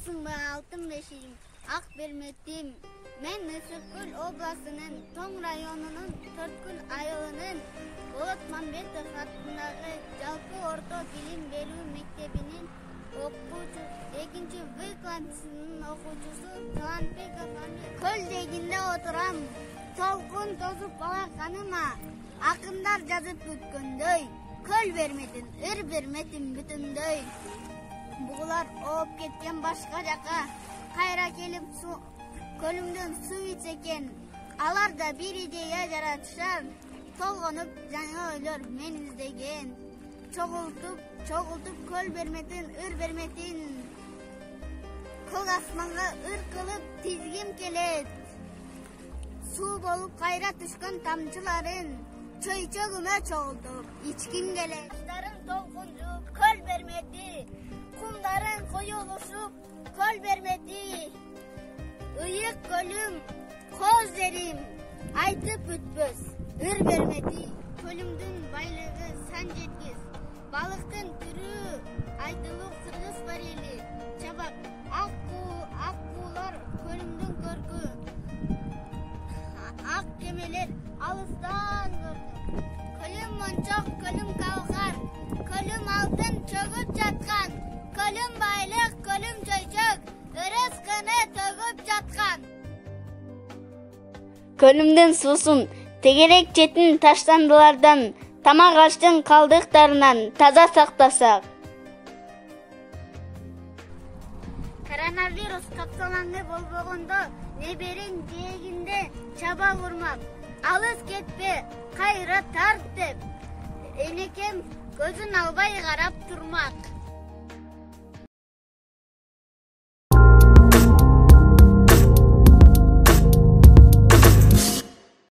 Bilесиңби алтын бешигим, ак берметим. Мен Ысык-Көл областынын Тоң районунун Төрткүл айылынын Болот Мамбетов атындагы жалпы орто билим берүү мектебинин окуучусу, 2-В классынын окуучусу Талантбеков Амир. Көл дегинде отурам, толкун тосуп балаканыма, акындар жазып өткөндөй, көл берметин, ыр берметин бүтүндөй. Бугулар ооп кеткен башка жака, кайра келип көлүмдөн суу ичсе экен. Алар да бир идея жаратышат, толгонуп жаңы ойлор мен издеген. Чогултуп көл берметин, ыр берметин. Көк асманга ыр кылып тизгим келет. Суу болуп кайра түшкөн тамчыларын чөйчөгүмө чогултуп ичким келет. Таштарын толкунжуп көл бермети, кумдарын коюлушуп көл бермети. Ыйык көлүм, коз дерим, айтып бүтпөс, ыр бермети. Көлүмдүн байлыгы сан жеткис, балыктын түрү айтылуу кыргыз бар эли. Чабак, ак куулар көлүмдүн көркү, ак кемелер алыстан көрдүм. Көлүм мончок, көлүм калкар, көлүм алтын чөгүп жаткан, көлүм байлык, көлүм чөйчөк, ырыс кыны төгүп жаткан. Көлүмдүн суусун, тегерек четин таштандылардан, тамак аштын калдыктарынан таза сактасак. Коронавирус капсалаңы болбогондо, неберин жээгинде чаба урмап, алыс кетпе, кайра тарт деп, энекем көзүн албай карап турмак.